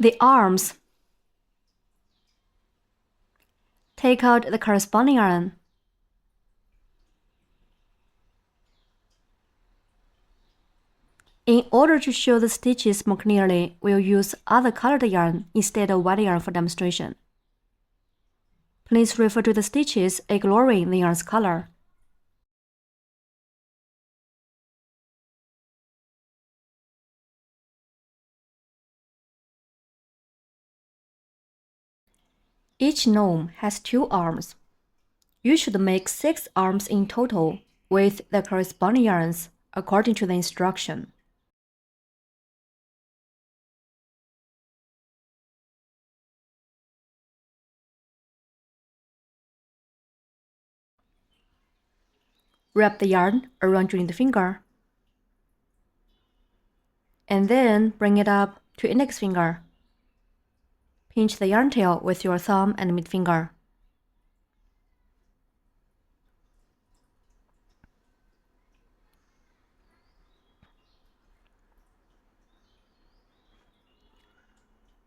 The arms. Take out the corresponding yarn. In order to show the stitches more clearly, we'll use other colored yarn instead of white yarn for demonstration. Please refer to the stitches ignoring the yarn's color. Each gnome has 2 arms. You should make 6 arms in total with the corresponding yarns according to the instruction. Wrap the yarn around your finger, and then bring it up to index finger. Pinch the yarn tail with your thumb and middle finger.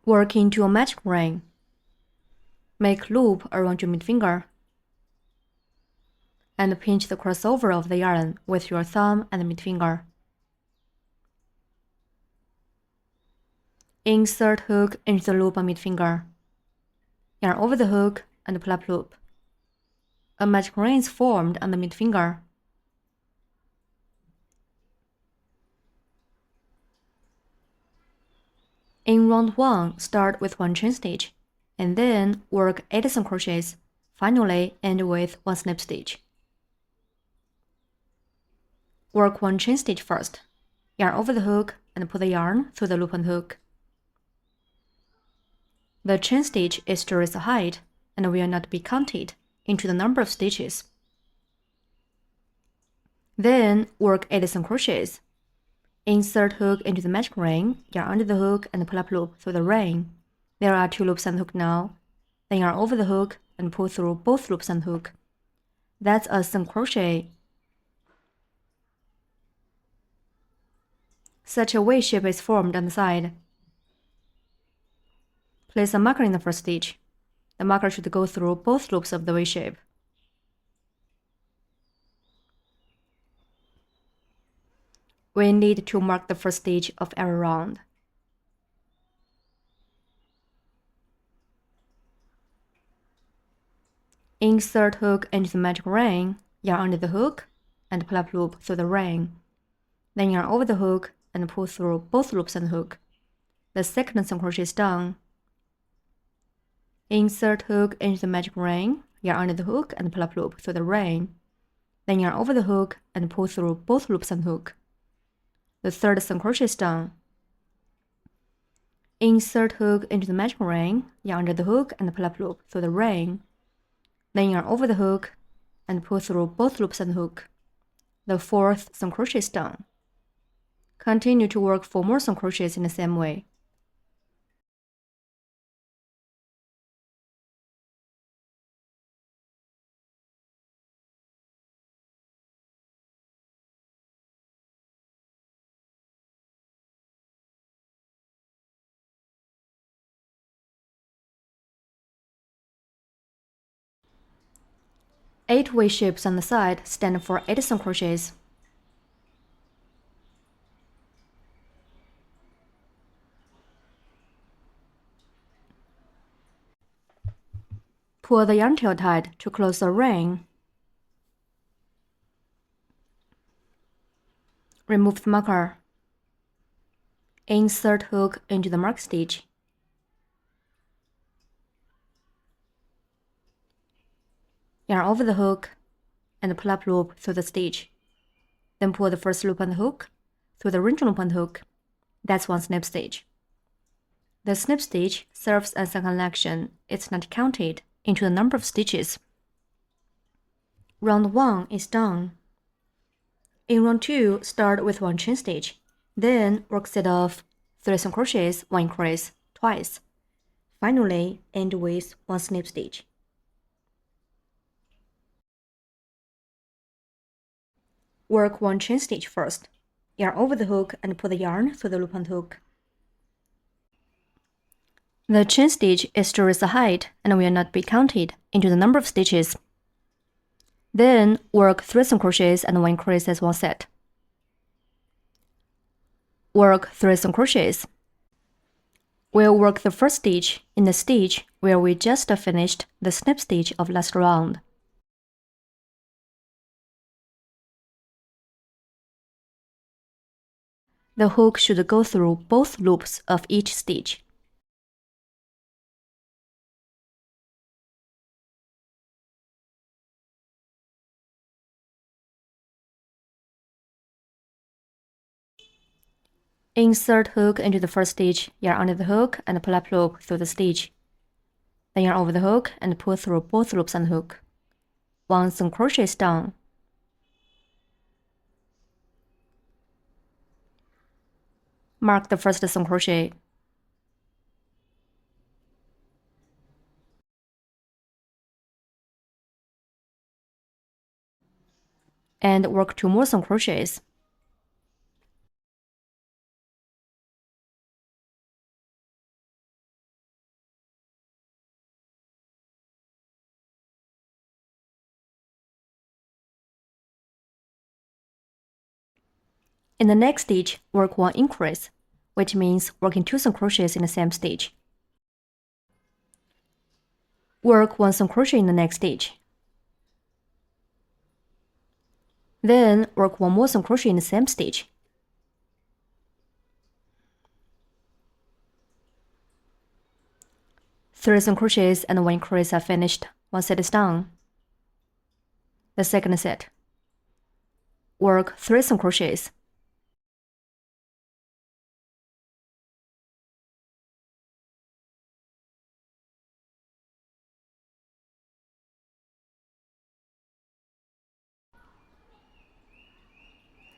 Work into a magic ring. Make loop around your middle finger, and pinch the crossover of the yarn with your thumb and middle finger. Insert hook into the loop on middle finger. Yarn over the hook and pull up loop. A magic ring is formed on the middle finger. In round 1, start with 1 chain stitch, and then work 8 single crochets, finally end with 1 slip stitch. Work 1 chain stitch first, yarn over the hook and pull the yarn through the loop and hook. The chain stitch is to raise the height and will not be counted into the number of stitches. Then work 8 single crochets. Insert hook into the magic ring, yarn under the hook and pull up loop through the ring. There are 2 loops and hook now. Then yarn over the hook and pull through both loops and hook. That's a single crochet. Such a V shape is formed on the side. Place a marker in the first stitch. The marker should go through both loops of the V shape. We need to mark the first stitch of every round. Insert hook into the magic ring, yarn under the hook, and pull up loop through the ring. Then yarn over the hook and pull through both loops and hook. The second single crochet is done. Insert hook into the magic ring, yarn under the hook and pull up loop through the ring. Then yarn over the hook and pull through both loops and hook. The third single crochet is done. Insert hook into the magic ring, yarn under the hook and pull up loop through the ring. Then yarn over the hook and pull through both loops and hook. The fourth single crochet is done. Continue to work 4 more single crochets in the same way. Eight V shapes on the side stand for 8 single crochets. Pull the yarn tail tight to close the ring. Remove the marker. Insert hook into the mark stitch. Yarn over the hook and pull up loop through the stitch. Then pull the first loop on the hook through the original loop on the hook. That's 1 snip stitch. The snip stitch serves as a connection. It's not counted into the number of stitches. Round 1 is done. In round 2, start with 1 chain stitch. Then work set of 3 single crochets, 1 increase twice. Finally, end with 1 snip stitch. Work 1 chain stitch first. Yarn over the hook and pull the yarn through the loop and hook. The chain stitch is to raise the height and will not be counted into the number of stitches. Then work 3 single crochets and 1 increase as one set. Work 3 single crochets. We'll work the first stitch in the stitch where we just finished the snip stitch of last round. The hook should go through both loops of each stitch. Insert hook into the first stitch, yarn under the hook and pull up loop through the stitch. Then yarn over the hook and pull through both loops on the hook. 1 single crochet is done. Mark the first single crochet. And work 2 more single crochets. In the next stitch, work 1 increase, which means working 2 single crochets in the same stitch. Work 1 single crochet in the next stitch. Then work 1 more single crochet in the same stitch. Three single crochets and 1 increase are finished. One set is done. The second set. Work 3 single crochets.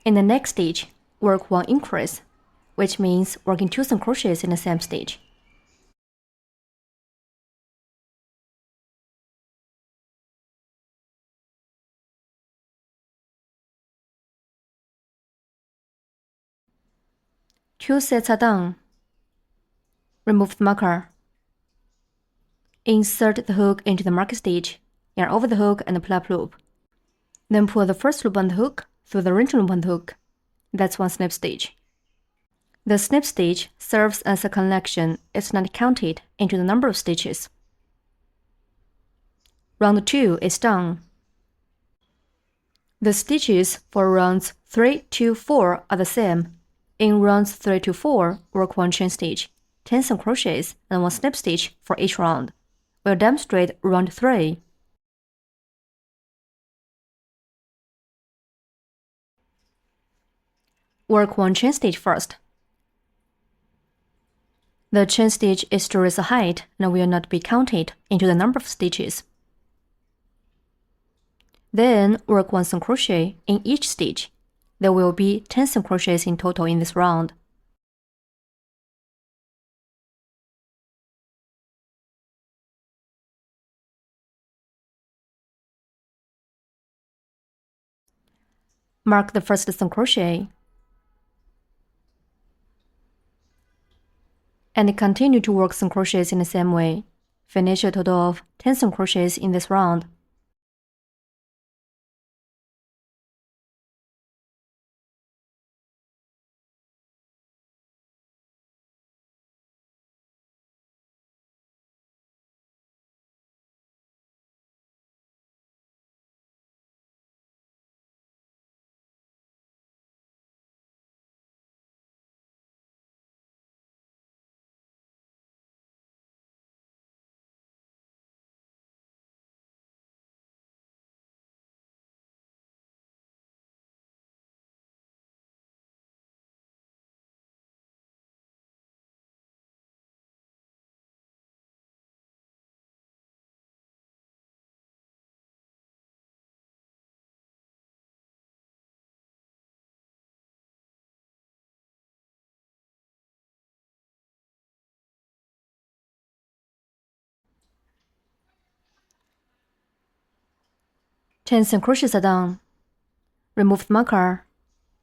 In the next stitch, work 1 increase, which means working 2 single crochets in the same stitch. Two sets are done. Remove the marker. Insert the hook into the marker stitch, yarn over the hook and pull up loop. Then pull the first loop on the hook through the wrench loop on the hook. That's one snip stitch. The snip stitch serves as a connection. It's not counted into the number of stitches. Round 2 is done. The stitches for rounds 3 to 4 are the same. In rounds 3 to 4, work 1 chain stitch, 10 single crochets, and 1 snip stitch for each round. We'll demonstrate round 3. Work 1 chain stitch first. The chain stitch is to raise the height and will not be counted into the number of stitches. Then work 1 single crochet in each stitch. There will be 10 single crochets in total in this round. Mark the first single crochet. And continue to work single crochets in the same way. Finish a total of 10 single crochets in this round. Ten single crochets are done. Remove the marker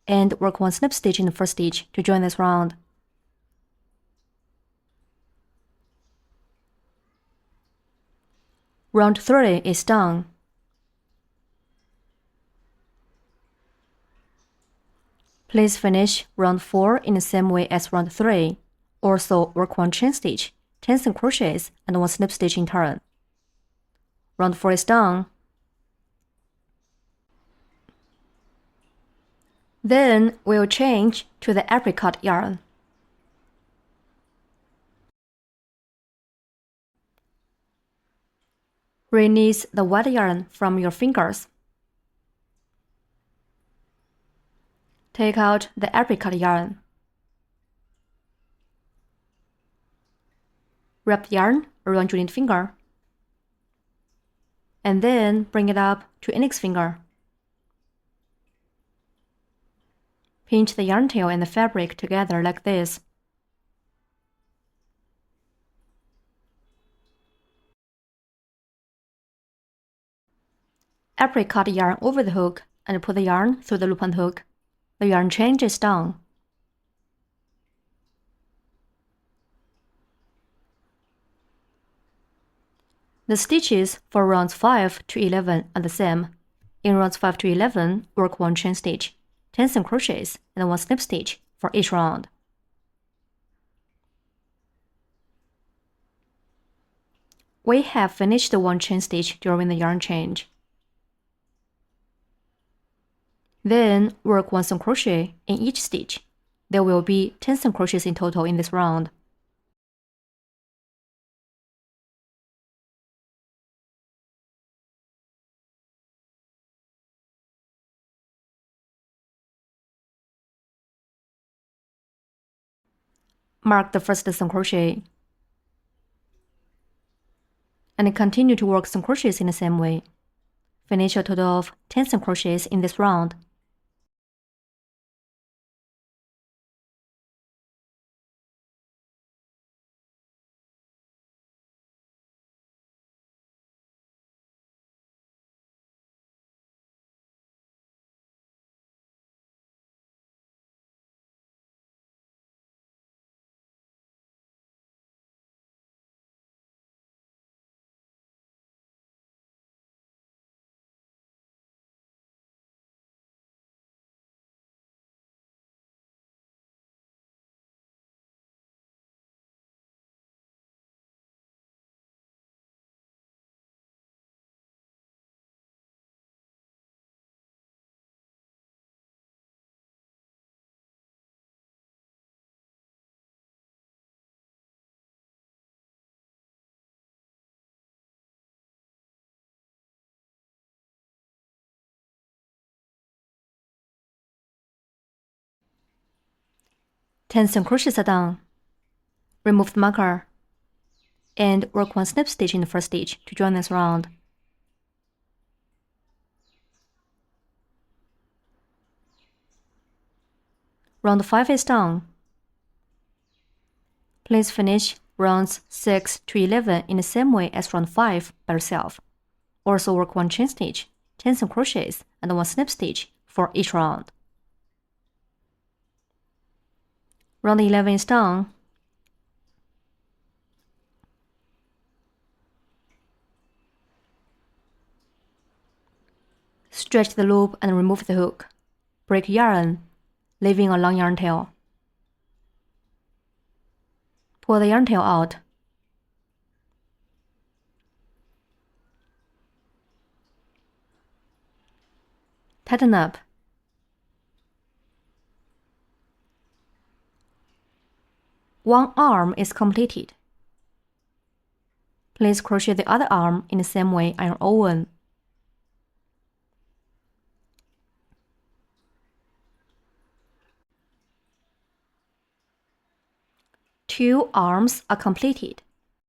and work 1 snip stitch in the first stitch to join this round. Round 3 is done. Please finish round 4 in the same way as round 3. Also work 1 chain stitch, 10 single crochets, and 1 slip stitch in turn. Round 4 is done. Then we'll change to the apricot yarn. Release the white yarn from your fingers. Take out the apricot yarn. Wrap the yarn around your index finger. And then bring it up to index finger. Pinch the yarn tail and the fabric together like this. Apricot yarn over the hook and put the yarn through the loop and hook. The yarn change is done. The stitches for rounds 5 to 11 are the same. In rounds 5 to 11, work 1 chain stitch, 10 single crochets, and 1 slip stitch for each round. We have finished the 1 chain stitch during the yarn change. Then work 1 single crochet in each stitch. There will be 10 single crochets in total in this round. Mark the first single crochet. And continue to work single crochets in the same way. Finish a total of 10 single crochets in this round. Ten single crochets are done. Remove the marker and work 1 slip stitch in the first stitch to join this round. Round 5 is done. Please finish rounds 6 to 11 in the same way as round 5 by yourself. Also work 1 chain stitch, 10 single crochets, and 1 slip stitch for each round. Round 11 is done. Stretch the loop and remove the hook. Break yarn, leaving a long yarn tail. Pull the yarn tail out. Tighten up. One arm is completed. Please crochet the other arm in the same way on your own. Two arms are completed.